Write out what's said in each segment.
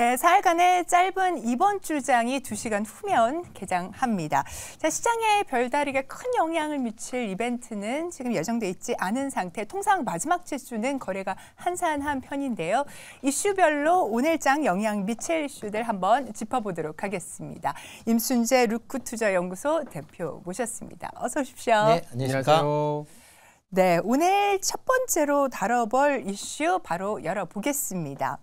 네, 4일간의 짧은 이번 주장이 2시간 후면 개장합니다. 자, 시장에 별다르게 큰 영향을 미칠 이벤트는 지금 예정돼 있지 않은 상태. 통상 마지막 주는 거래가 한산한 편인데요. 이슈별로 오늘장 영향 미칠 이슈들 한번 짚어보도록 하겠습니다. 임순재 루크투자연구소 대표 모셨습니다. 어서 오십시오. 네, 안녕하세요. 네, 오늘 첫 번째로 다뤄볼 이슈 바로 열어보겠습니다.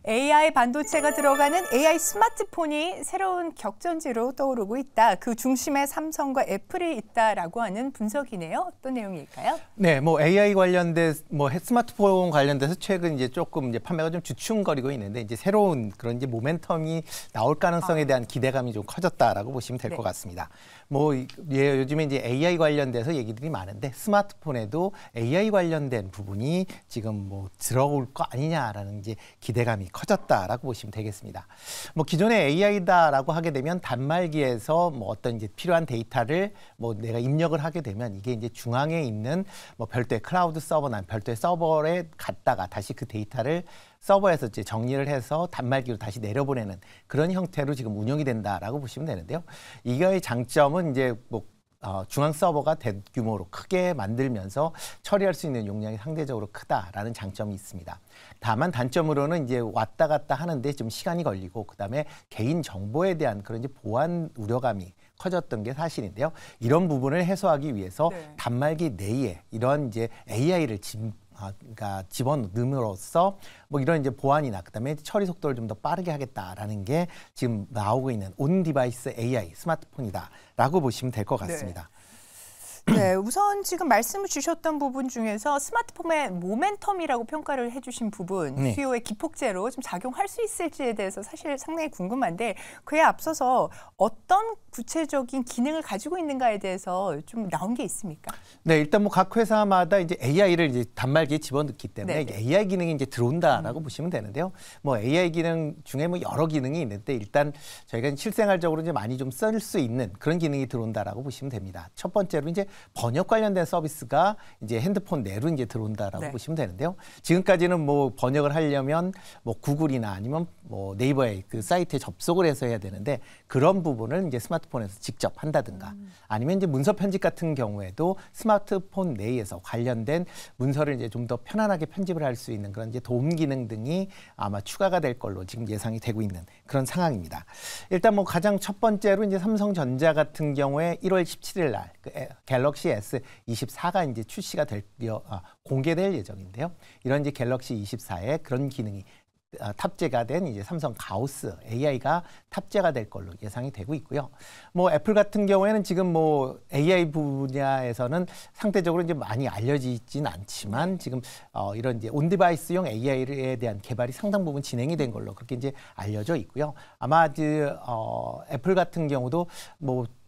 AI 반도체가 들어가는 AI 스마트폰이 새로운 격전지로 떠오르고 있다. 그 중심에 삼성과 애플이 있다라고 하는 분석이네요. 어떤 내용일까요? 네, AI 관련된 스마트폰 관련돼서 최근 조금 판매가 좀 주춤거리고 있는데 이제 새로운 그런 모멘텀이 나올 가능성에 대한 기대감이 좀 커졌다라고 보시면 될 것 같습니다. 요즘에 이제 AI 관련돼서 얘기들이 많은데 스마트폰에도 AI 관련된 부분이 지금 들어올 거 아니냐라는 이제 기대감이 커졌다라고 보시면 되겠습니다. 기존에 AI다라고 하게 되면 단말기에서 어떤 이제 필요한 데이터를 내가 입력을 하게 되면 이게 이제 중앙에 있는 별도의 클라우드 서버나 별도의 서버에 갔다가 다시 그 데이터를 서버에서 이제 정리를 해서 단말기로 다시 내려보내는 그런 형태로 지금 운영이 된다라고 보시면 되는데요. 이거의 장점은 이제 중앙 서버가 대규모로 크게 만들면서 처리할 수 있는 용량이 상대적으로 크다라는 장점이 있습니다. 다만 단점으로는 이제 왔다 갔다 하는데 좀 시간이 걸리고 그다음에 개인 정보에 대한 그런 이제 보안 우려감이 커졌던 게 사실인데요. 이런 부분을 해소하기 위해서 단말기 내에 이런 이제 AI를 집어넣음으로써 이런 이제 보안이나 그다음에 처리 속도를 좀 더 빠르게 하겠다라는 게 지금 나오고 있는 온 디바이스 AI 스마트폰이다라고 보시면 될 것 같습니다. 네, 우선 지금 말씀을 주셨던 부분 중에서 스마트폰의 모멘텀이라고 평가를 해주신 부분, 수요의 기폭제로 좀 작용할 수 있을지에 대해서 사실 상당히 궁금한데 그에 앞서서 어떤 구체적인 기능을 가지고 있는가에 대해서 좀 나온 게 있습니까? 네, 일단 각 회사마다 이제 AI를 이제 단말기에 집어넣기 때문에 AI 기능이 이제 들어온다라고 보시면 되는데요. AI 기능 중에 여러 기능이 있는데 일단 저희가 실생활적으로 이제 많이 좀 쓸 수 있는 그런 기능이 들어온다라고 보시면 됩니다. 첫 번째로 이제 번역 관련된 서비스가 이제 핸드폰 내로 이제 들어온다라고 보시면 되는데요. 지금까지는 번역을 하려면 구글이나 아니면 네이버의 그 사이트에 접속을 해서 해야 되는데 그런 부분을 이제 스마트폰에서 직접 한다든가 아니면 이제 문서 편집 같은 경우에도 스마트폰 내에서 관련된 문서를 이제 좀 더 편안하게 편집을 할 수 있는 그런 이제 도움 기능 등이 아마 추가가 될 걸로 지금 예상이 되고 있는 그런 상황입니다. 일단 가장 첫 번째로 이제 삼성전자 같은 경우에 1월 17일 날 갤럭시 S24가 이제 출시가 공개될 예정인데요. 이런 이제 갤럭시 24에 그런 기능이 탑재가 된 이제 삼성 가우스 AI가 탑재가 될 걸로 예상이 되고 있고요. 애플 같은 경우에는 지금 AI 분야에서는 상대적으로 이제 많이 알려지진 않지만 지금 이런 이제 온 디바이스용 AI에 대한 개발이 상당 부분 진행이 된 걸로 그렇게 이제 알려져 있고요. 아마 애플 같은 경우도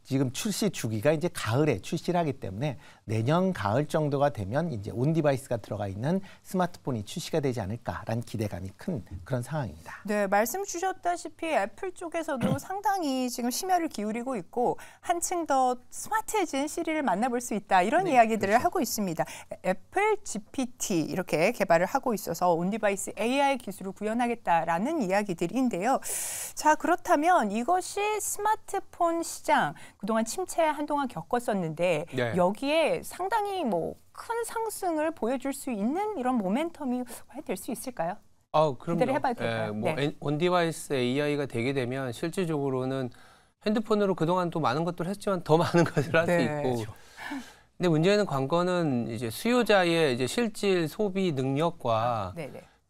지금 출시 주기가 이제 가을에 출시를 하기 때문에 내년 가을 정도가 되면 이제 온 디바이스가 들어가 있는 스마트폰이 출시가 되지 않을까라는 기대감이 큰 그런 상황입니다. 네, 말씀 주셨다시피 애플 쪽에서도 상당히 지금 심혈을 기울이고 있고 한층 더 스마트해진 시리를 만나볼 수 있다 이런 이야기들을 하고 있습니다. 애플 GPT 이렇게 개발을 하고 있어서 온 디바이스 AI 기술을 구현하겠다라는 이야기들인데요. 자, 그렇다면 이것이 스마트폰 시장 그동안 침체 한동안 겪었었는데 여기에 상당히 큰 상승을 보여줄 수 있는 이런 모멘텀이 될 수 있을까요? 그럼요. 기대를 해봐도 될까요? 온디바이스 AI가 되게 되면 실질적으로는 핸드폰으로 그동안 또 많은 것들을 했지만 더 많은 것을 할 수 있고 근데 문제는 관건은 이제 수요자의 이제 실질 소비 능력과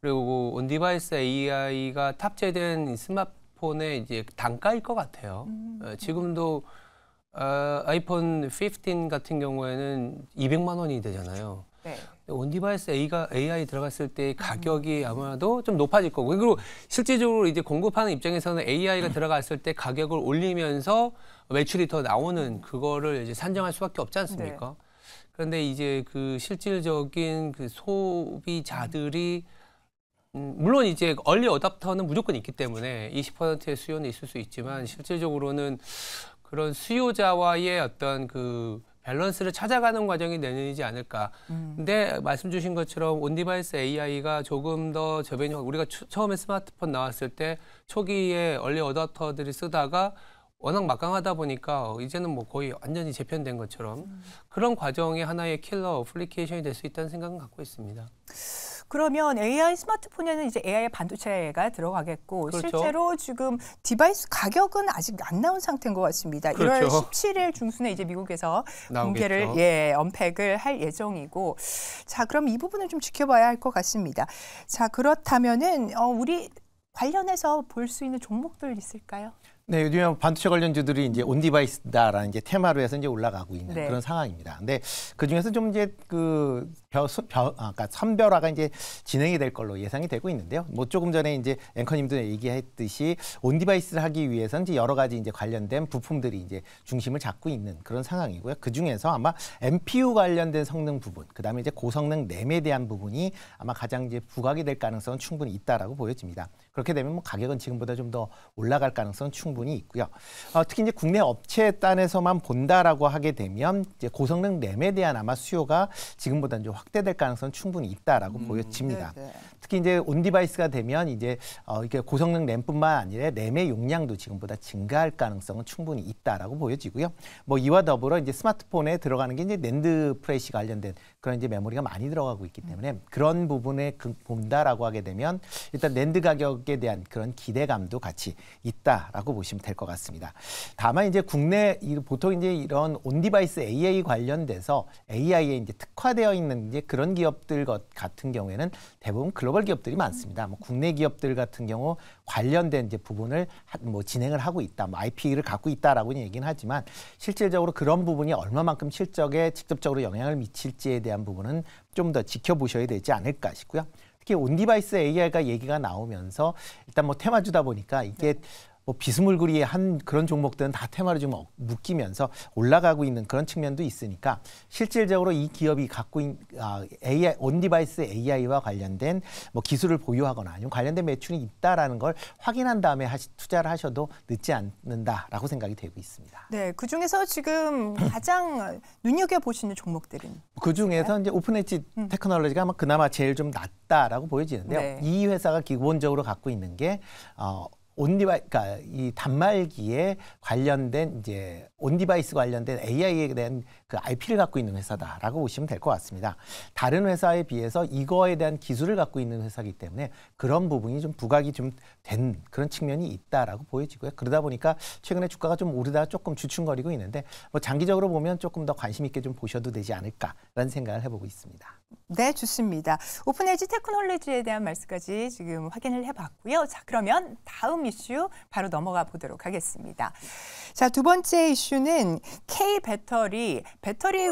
그리고 온디바이스 AI가 탑재된 스마트폰의 이제 단가일 것 같아요. 지금도 아이폰 15 같은 경우에는 200만 원이 되잖아요. 온디바이스 AI 들어갔을 때 가격이 아마도 좀 높아질 거고 그리고 실질적으로 이제 공급하는 입장에서는 AI가 들어갔을 때 가격을 올리면서 매출이 더 나오는 그거를 이제 산정할 수밖에 없지 않습니까? 그런데 이제 그 실질적인 그 소비자들이 물론 이제 얼리 어답터는 무조건 있기 때문에 20%의 수요는 있을 수 있지만 실질적으로는 그런 수요자와의 어떤 그 밸런스를 찾아가는 과정이 내년이지 않을까. 근데 말씀 주신 것처럼 온디바이스 AI가 조금 더 저변이 우리가 처음에 스마트폰 나왔을 때 초기에 얼리 어답터들이 쓰다가 워낙 막강하다 보니까 이제는 뭐 거의 완전히 재편된 것처럼 그런 과정의 하나의 킬러 어플리케이션이 될 수 있다는 생각은 갖고 있습니다. 그러면 AI 스마트폰에는 이제 AI 반도체가 들어가겠고 그렇죠. 실제로 지금 디바이스 가격은 아직 안 나온 상태인 것 같습니다. 그렇죠. 1월 17일 중순에 이제 미국에서 나오겠죠. 공개를 언팩을 할 예정이고, 자 그럼 이 부분을 좀 지켜봐야 할 것 같습니다. 자 그렇다면은 우리 관련해서 볼 수 있는 종목들 있을까요? 네, 요즘 반도체 관련주들이 이제 온디바이스다라는 이제 테마로 해서 이제 올라가고 있는 네. 그런 상황입니다. 근데 그 중에서 좀 이제 그러니까 선별화가 이제 진행이 될 걸로 예상이 되고 있는데요. 뭐 조금 전에 이제 앵커님도 얘기했듯이 온디바이스를 하기 위해서는 이제 여러 가지 이제 관련된 부품들이 이제 중심을 잡고 있는 그런 상황이고요. 그 중에서 아마 NPU 관련된 성능 부분, 그다음에 이제 고성능 램에 대한 부분이 아마 가장 이제 부각이 될 가능성은 충분히 있다라고 보여집니다. 그렇게 되면 뭐 가격은 지금보다 좀 더 올라갈 가능성은 충분히 있고요. 특히 이제 국내 업체 단에서만 본다라고 하게 되면 이제 고성능 램에 대한 아마 수요가 지금보다 좀 확대될 가능성은 충분히 있다라고 보여집니다. 네네. 특히 이제 온디바이스가 되면 이제 이렇게 고성능 램뿐만 아니라 램의 용량도 지금보다 증가할 가능성은 충분히 있다라고 보여지고요. 뭐 이와 더불어 이제 스마트폰에 들어가는 게 이제 낸드 프레시 관련된 그런 이제 메모리가 많이 들어가고 있기 때문에 그런 부분에 본다라고 하게 되면 일단 낸드 가격에 대한 그런 기대감도 같이 있다라고 보시면 될 것 같습니다. 다만 이제 국내 보통 이제 이런 온디바이스 AI 관련돼서 AI에 이제 특화되어 있는 이제 그런 기업들 같은 경우에는 대부분 글로벌 기업들이 많습니다. 뭐 국내 기업들 같은 경우 관련된 이제 부분을 뭐 진행을 하고 있다, 뭐 IP를 갖고 있다라고는 얘기는 하지만 실질적으로 그런 부분이 얼마만큼 실적에 직접적으로 영향을 미칠지에 대한 부분은 좀 더 지켜보셔야 되지 않을까 싶고요. 특히 온디바이스 AI가 얘기가 나오면서 일단 뭐 테마주다 보니까 이게 뭐 비스물구리의 한 그런 종목들은 다 테마로 좀 묶이면서 올라가고 있는 그런 측면도 있으니까 실질적으로 이 기업이 갖고 있는 AI, 온디바이스 AI와 관련된 뭐 기술을 보유하거나 아니면 관련된 매출이 있다라는 걸 확인한 다음에 투자를 하셔도 늦지 않는다라고 생각이 되고 있습니다. 네, 그 중에서 지금 가장 눈여겨 보시는 종목들은 그 중에서 이제 오픈 엣지 테크놀로지가 아마 그나마 제일 좀 낫다라고 보여지는데요. 네. 이 회사가 기본적으로 갖고 있는 게 그러니까 이 단말기에 관련된 이제 온디바이스 관련된 AI에 대한 그 IP를 갖고 있는 회사다라고 보시면 될 것 같습니다. 다른 회사에 비해서 이거에 대한 기술을 갖고 있는 회사이기 때문에 그런 부분이 좀 부각이 좀 된 그런 측면이 있다라고 보여지고요. 그러다 보니까 최근에 주가가 좀 오르다가 조금 주춤거리고 있는데 뭐 장기적으로 보면 조금 더 관심 있게 좀 보셔도 되지 않을까라는 생각을 해보고 있습니다. 네, 좋습니다. 오픈 엣지 테크놀로지에 대한 말씀까지 지금 확인을 해봤고요. 자, 그러면 다음 이슈 바로 넘어가 보도록 하겠습니다. 자, 두 번째 이슈는 K 배터리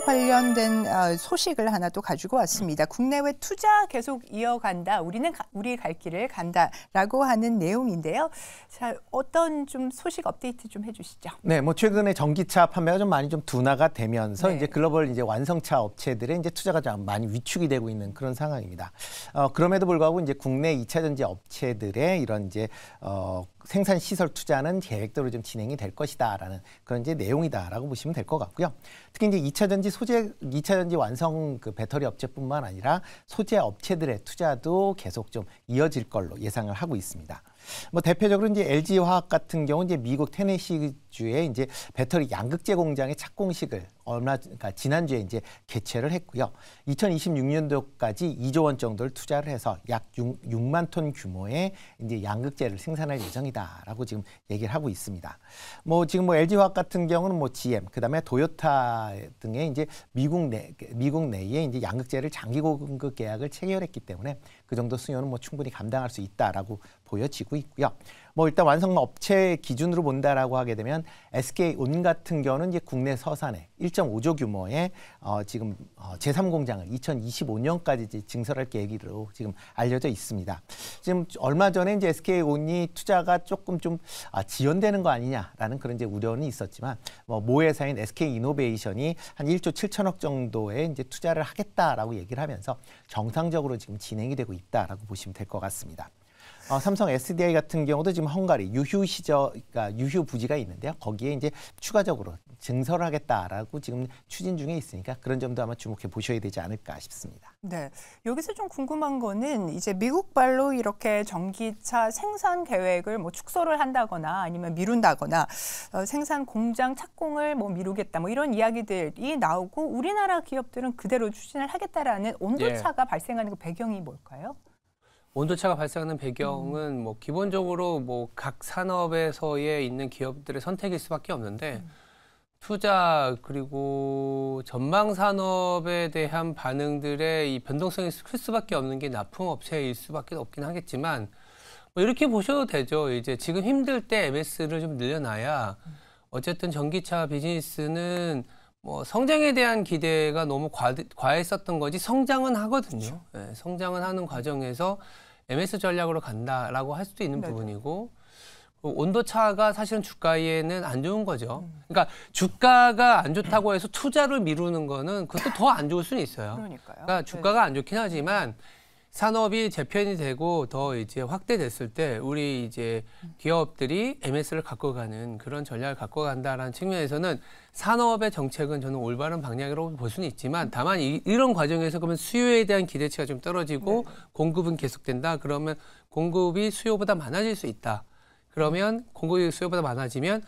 관련된 소식을 하나 또 가지고 왔습니다. 국내외 투자 계속 이어간다. 우리는 우리 갈 길을 간다라고 하는 내용인데요. 자, 어떤 좀 소식 업데이트 좀 해주시죠. 네, 뭐 최근에 전기차 판매가 좀 많이 좀 둔화가 되면서 네. 이제 글로벌 이제 완성차 업체들의 이제 투자가 좀 많이 위축이 되고 있는 그런 상황입니다. 그럼에도 불구하고 이제 국내 2차 전지 업체들의 이런 이제 생산 시설 투자는 계획대로 좀 진행이 될 것이다라는 그런 이제 내용이다라고 보시면 될 것 같고요. 특히 이제 2차 전지 완성 그 배터리 업체뿐만 아니라 소재 업체들의 투자도 계속 좀 이어질 걸로 예상을 하고 있습니다. 뭐 대표적으로 이제 LG 화학 같은 경우 이제 미국 테네시주에 이제 배터리 양극재 공장의 착공식을 그러니까 지난주에 이제 개최를 했고요. 2026년도까지 2조 원 정도를 투자를 해서 약 6만 톤 규모의 이제 양극재를 생산할 예정이다라고 지금 얘기를 하고 있습니다. 뭐 지금 뭐 LG 화학 같은 경우는 뭐 GM, 그다음에 도요타 등의 이제 미국 내에 이제 양극재를 장기 공급 계약을 체결했기 때문에 그 정도 수요는 뭐 충분히 감당할 수 있다라고 보여지고 있고요. 뭐 일단 완성 업체 기준으로 본다라고 하게 되면 SK온 같은 경우는 이제 국내 서산에 1.5조 규모의 지금 제3공장을 2025년까지 이제 증설할 계획으로 지금 알려져 있습니다. 지금 얼마 전에 이제 SK온이 투자가 조금 좀 지연되는 거 아니냐라는 그런 이제 우려는 있었지만 모 회사인 SK이노베이션이 한 1조 7천억 정도의 이제 투자를 하겠다라고 얘기를 하면서 정상적으로 지금 진행이 되고 있다라고 보시면 될 것 같습니다. 삼성 SDI 같은 경우도 지금 헝가리 그러니까 유휴 부지가 있는데요. 거기에 이제 추가적으로 증설하겠다라고 지금 추진 중에 있으니까 그런 점도 아마 주목해 보셔야 되지 않을까 싶습니다. 네, 여기서 좀 궁금한 거는 이제 미국발로 이렇게 전기차 생산 계획을 뭐 축소를 한다거나 아니면 미룬다거나 생산 공장 착공을 뭐 미루겠다 뭐 이런 이야기들이 나오고 우리나라 기업들은 그대로 추진을 하겠다라는 온도차가 발생하는 그 배경이 뭘까요? 온도차가 발생하는 배경은 뭐 기본적으로 뭐 각 산업에서의 있는 기업들의 선택일 수밖에 없는데 투자 그리고 전망 산업에 대한 반응들의 이 변동성이 클 수밖에 없는 게 납품업체일 수밖에 없긴 하겠지만 뭐 이렇게 보셔도 되죠. 이제 지금 힘들 때 MS를 좀 늘려놔야 어쨌든 전기차 비즈니스는 뭐 성장에 대한 기대가 너무 과했었던 거지 성장은 하거든요. 네, 성장은 하는 과정에서 MS 전략으로 간다라고 할 수도 있는 부분이고 온도차가 사실은 주가에는 안 좋은 거죠. 그러니까 주가가 안 좋다고 해서 투자를 미루는 거는 그것도 더 안 좋을 수는 있어요. 그러니까 주가가 안 좋긴 하지만 산업이 재편이 되고 더 이제 확대됐을 때 우리 이제 기업들이 MS를 갖고 가는 그런 전략을 갖고 간다라는 측면에서는 산업의 정책은 저는 올바른 방향으로 볼 수는 있지만 다만 이런 과정에서 그러면 수요에 대한 기대치가 좀 떨어지고 공급은 계속된다. 그러면 공급이 수요보다 많아질 수 있다. 그러면 공급이 수요보다 많아지면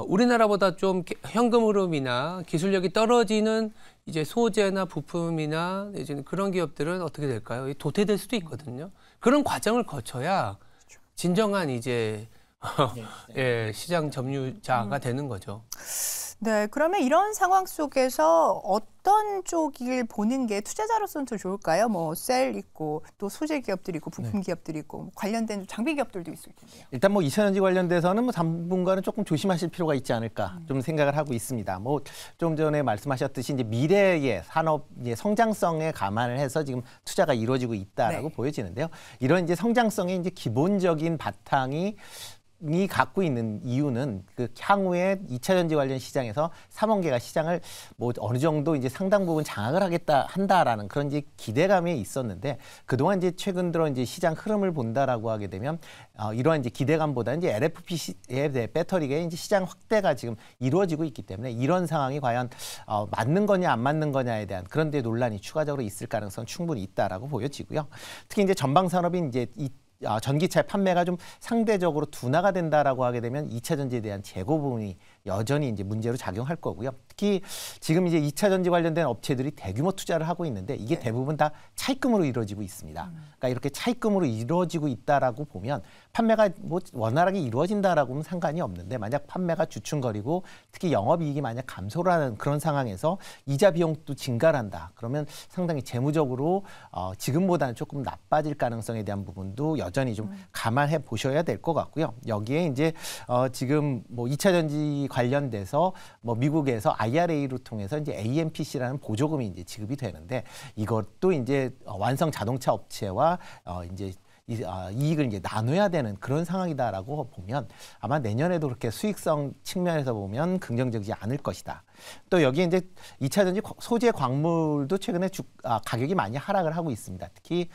우리나라보다 좀 현금 흐름이나 기술력이 떨어지는 이제 소재나 부품이나 이제 그런 기업들은 어떻게 될까요? 도태될 수도 있거든요. 그런 과정을 거쳐야 진정한 이제 예, 시장 점유자가 되는 거죠. 네, 그러면 이런 상황 속에서 어떤 쪽을 보는 게 투자자로서는 더 좋을까요? 뭐 셀 있고 또 소재 기업들이 있고 부품 기업들이 있고 뭐 관련된 장비 기업들도 있을 텐데요. 일단 뭐 2차전지 관련돼서는 뭐 당분간은 조금 조심하실 필요가 있지 않을까 좀 생각을 하고 있습니다. 뭐 좀 전에 말씀하셨듯이 이제 미래의 산업 성장성에 감안을 해서 지금 투자가 이루어지고 있다라고 보여지는데요. 이런 이제 성장성의 이제 기본적인 바탕이 갖고 있는 이유는 그 향후에 2차 전지 관련 시장에서 삼원계가 시장을 뭐 어느 정도 이제 상당 부분 장악을 한다라는 그런 이제 기대감이 있었는데 그동안 이제 최근 들어 이제 시장 흐름을 본다라고 하게 되면 이러한 이제 기대감보다 이제 LFP의 배터리의 이제 시장 확대가 지금 이루어지고 있기 때문에 이런 상황이 과연 맞는 거냐 안 맞는 거냐에 대한 그런 데 논란이 추가적으로 있을 가능성 충분히 있다라고 보여지고요. 특히 이제 전방 산업인 이제 전기차의 판매가 좀 상대적으로 둔화가 된다라고 하게 되면 2차 전지에 대한 재고 부분이 여전히 이제 문제로 작용할 거고요. 특히 지금 이제 2차 전지 관련된 업체들이 대규모 투자를 하고 있는데 이게 대부분 다 차입금으로 이루어지고 있습니다. 그러니까 이렇게 차입금으로 이루어지고 있다라고 보면 판매가 뭐 원활하게 이루어진다라고 하면 상관이 없는데 만약 판매가 주춤거리고 특히 영업이익이 만약 감소를 하는 그런 상황에서 이자 비용도 증가를 한다. 그러면 상당히 재무적으로 지금보다는 조금 나빠질 가능성에 대한 부분도 여전히 좀 감안해 보셔야 될 것 같고요. 여기에 이제 지금 뭐 2차 전지 관련돼서 뭐 미국에서 IRA를 통해서 이제 AMPC라는 보조금이 이제 지급이 되는데 이것도 이제 완성 자동차 업체와 이제 이익을 이제 나눠야 되는 그런 상황이다라고 보면 아마 내년에도 그렇게 수익성 측면에서 보면 긍정적이지 않을 것이다. 또 여기에 이제 2차 전지 소재 광물도 최근에 가격이 많이 하락을 하고 있습니다. 특히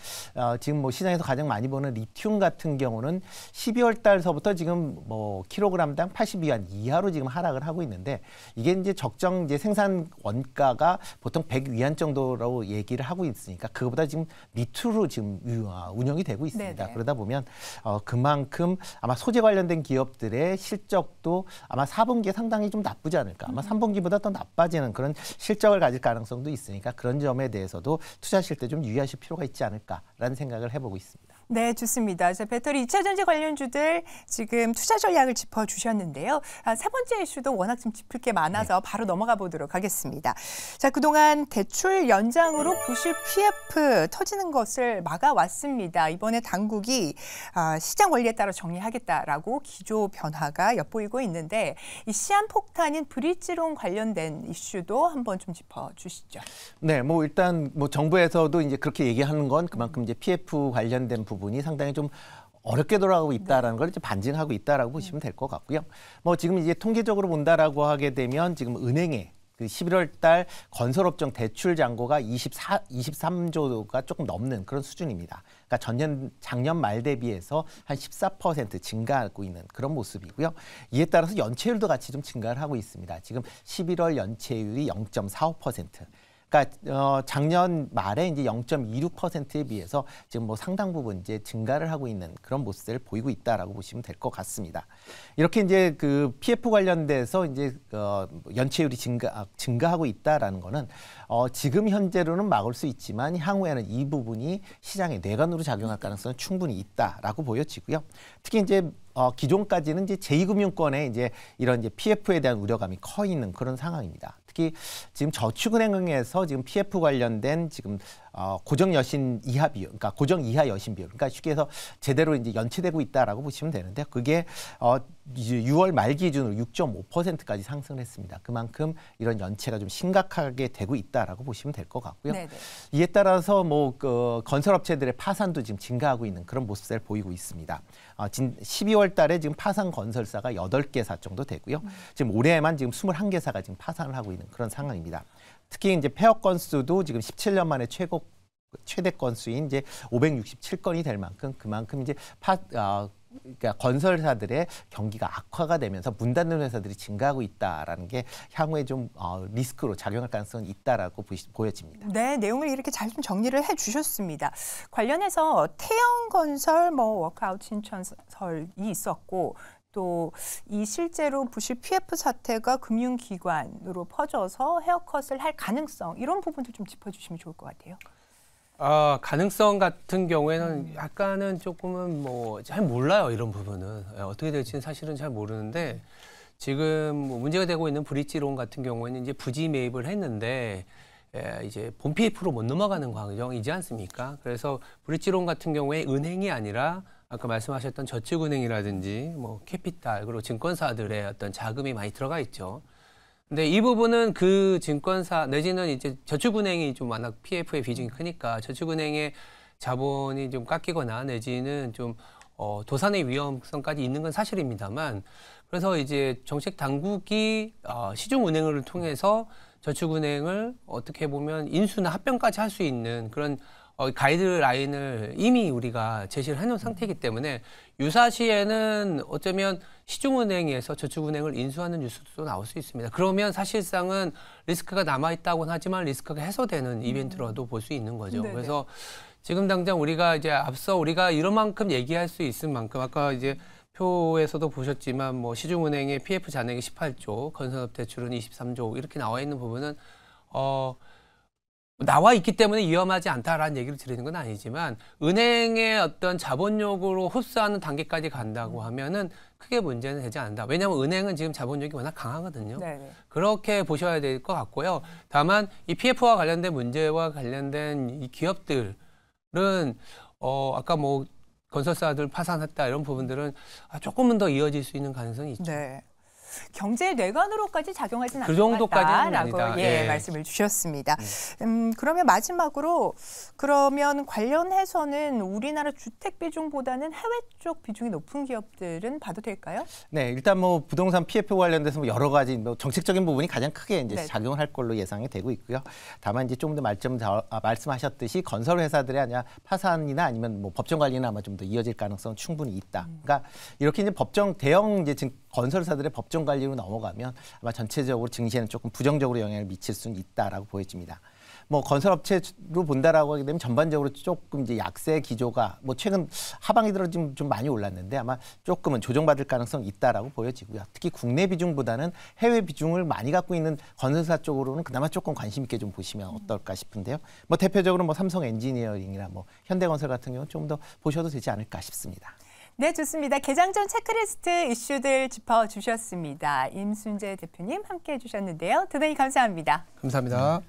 지금 뭐 시장에서 가장 많이 보는 리튬 같은 경우는 12월 달서부터 지금 뭐 킬로그램당 82위안 이하로 지금 하락을 하고 있는데 이게 이제 적정 이제 생산 원가가 보통 100위안 정도로 얘기를 하고 있으니까 그거보다 지금 밑으로 지금 운영이 되고 있습니다. 네네. 그러다 보면 그만큼 아마 소재 관련된 기업들의 실적도 아마 4분기에 상당히 좀 나쁘지 않을까. 아마 3분기보다 더 나빠지는 그런 실적을 가질 가능성도 있으니까 그런 점에 대해서도 투자하실 때 좀 유의하실 필요가 있지 않을까라는 생각을 해보고 있습니다. 네, 좋습니다. 배터리 2차 전지 관련주들 지금 투자 전략을 짚어주셨는데요. 세 번째 이슈도 워낙 좀 짚을 게 많아서 바로 넘어가 보도록 하겠습니다. 자, 그동안 대출 연장으로 부실 PF 터지는 것을 막아왔습니다. 이번에 당국이 시장 원리에 따라 정리하겠다라고 기조 변화가 엿보이고 있는데 이 시한폭탄인 브릿지론 관련된 이슈도 한번 좀 짚어주시죠. 네, 뭐 일단 뭐 정부에서도 이제 그렇게 얘기하는 건 그만큼 이제 PF 관련된 부분이 상당히 좀 어렵게 돌아가고 있다라는 걸 이제 반증하고 있다라고 보시면 될 것 같고요. 뭐 지금 이제 통계적으로 본다라고 하게 되면 지금 은행에 그 11월 달 건설업종 대출 잔고가 23조가 조금 넘는 그런 수준입니다. 그러니까 그러니까 작년 말 대비해서 한 14% 증가하고 있는 그런 모습이고요. 이에 따라서 연체율도 같이 좀 증가를 하고 있습니다. 지금 11월 연체율이 0.45%. 그러니까 작년 말에 이제 0.26%에 비해서 지금 뭐 상당 부분 이제 증가를 하고 있는 그런 모습을 보이고 있다라고 보시면 될 것 같습니다. 이렇게 이제 그 PF 관련돼서 이제 연체율이 증가하고 있다라는 거는 지금 현재로는 막을 수 있지만 향후에는 이 부분이 시장에 뇌관으로 작용할 가능성은 충분히 있다라고 보여지고요. 특히 이제 기존까지는 이제 제2금융권에 이제 이런 이제 PF에 대한 우려감이 커 있는 그런 상황입니다. 특히 지금 저축은행에서 지금 PF 관련된 지금 고정 여신 이하 비율, 그러니까 고정 이하 여신 비율, 그러니까 쉽게 해서 제대로 이제 연체되고 있다라고 보시면 되는데 그게 이제 6월 말 기준으로 6.5%까지 상승을 했습니다. 그만큼 이런 연체가 좀 심각하게 되고 있다라고 보시면 될 것 같고요. 네네. 이에 따라서 뭐 건설업체들의 파산도 지금 증가하고 있는 그런 모습을 보이고 있습니다. 12월 달에 지금 파산 건설사가 8개사 정도 되고요. 지금 올해에만 지금 21개사가 지금 파산을 하고 있는 그런 상황입니다. 특히 이제 폐업 건수도 지금 17년 만에 최대 건수인 이제 567건이 될 만큼 그만큼 이제 그러니까 건설사들의 경기가 악화가 되면서 문 닫는 회사들이 증가하고 있다라는 게 향후에 좀 리스크로 작용할 가능성이 있다라고 보여집니다. 네, 내용을 이렇게 잘 좀 정리를 해주셨습니다. 관련해서 태영건설, 워크아웃 신천설이 있었고 또 이 실제로 부실 PF 사태가 금융기관으로 퍼져서 헤어컷을 할 가능성 이런 부분도 좀 짚어주시면 좋을 것 같아요. 가능성 같은 경우에는 약간은 조금은 잘 몰라요. 이런 부분은 어떻게 될지는 사실은 잘 모르는데 지금 문제가 되고 있는 브릿지론 같은 경우에는 이제 부지 매입을 했는데 이제 본 PF로 못 넘어가는 과정이지 않습니까? 그래서 브릿지론 같은 경우에 은행이 아니라 아까 말씀하셨던 저축은행이라든지 캐피탈 그리고 증권사들의 어떤 자금이 많이 들어가 있죠. 근데 이 부분은 그 증권사 내지는 이제 저축은행이 좀 워낙 PF의 비중이 크니까 저축은행의 자본이 좀 깎이거나 내지는 좀 도산의 위험성까지 있는 건 사실입니다만 그래서 이제 정책 당국이 시중은행을 통해서 저축은행을 어떻게 보면 인수나 합병까지 할 수 있는 그런 가이드라인을 이미 우리가 제시를 해놓은 상태이기 때문에 유사시에는 어쩌면 시중은행에서 저축은행을 인수하는 뉴스도 나올 수 있습니다. 그러면 사실상은 리스크가 남아있다고는 하지만 리스크가 해소되는 이벤트로도 볼 수 있는 거죠. 네네. 그래서 지금 당장 우리가 이제 앞서 우리가 이런 만큼 얘기할 수 있을 만큼 아까 이제 표에서도 보셨지만 시중은행의 PF 잔액이 18조, 건설업 대출은 23조 이렇게 나와 있는 부분은 나와 있기 때문에 위험하지 않다라는 얘기를 드리는 건 아니지만 은행의 어떤 자본력으로 흡수하는 단계까지 간다고 하면은 크게 문제는 되지 않는다. 왜냐하면 은행은 지금 자본력이 워낙 강하거든요. 네네. 그렇게 보셔야 될 것 같고요. 다만 이 PF와 관련된 문제와 관련된 이 기업들은 아까 건설사들 파산했다 이런 부분들은 조금은 더 이어질 수 있는 가능성이 있죠. 네. 경제 뇌관으로까지 작용하지는 그 정도까지는 아니다. 말씀을 주셨습니다. 그러면 마지막으로 그러면 관련해서는 우리나라 주택 비중보다는 해외 쪽 비중이 높은 기업들은 봐도 될까요? 네, 일단 부동산 PF 관련돼서 여러 가지 정책적인 부분이 가장 크게 이제 작용을 할 걸로 예상이 되고 있고요. 다만 이제 좀 더 말씀하셨듯이 건설 회사들이 아니라 파산이나 아니면 법정 관리나 아마 좀 더 이어질 가능성은 충분히 있다. 그러니까 이렇게 이제 대형 이제 건설사들의 법정 관리로 넘어가면 아마 전체적으로 증시에는 조금 부정적으로 영향을 미칠 수는 있다라고 보여집니다. 건설업체로 본다라고 하게 되면 전반적으로 조금 이제 약세 기조가 최근 하반기 들어 좀 많이 올랐는데 아마 조금은 조정받을 가능성이 있다라고 보여지고요. 특히 국내 비중보다는 해외 비중을 많이 갖고 있는 건설사 쪽으로는 그나마 조금 관심 있게 좀 보시면 어떨까 싶은데요. 대표적으로 삼성 엔지니어링이나 현대건설 같은 경우는 좀 더 보셔도 되지 않을까 싶습니다. 네, 좋습니다. 개장 전 체크리스트 이슈들 짚어주셨습니다. 임순재 대표님 함께해 주셨는데요. 대단히 감사합니다. 감사합니다.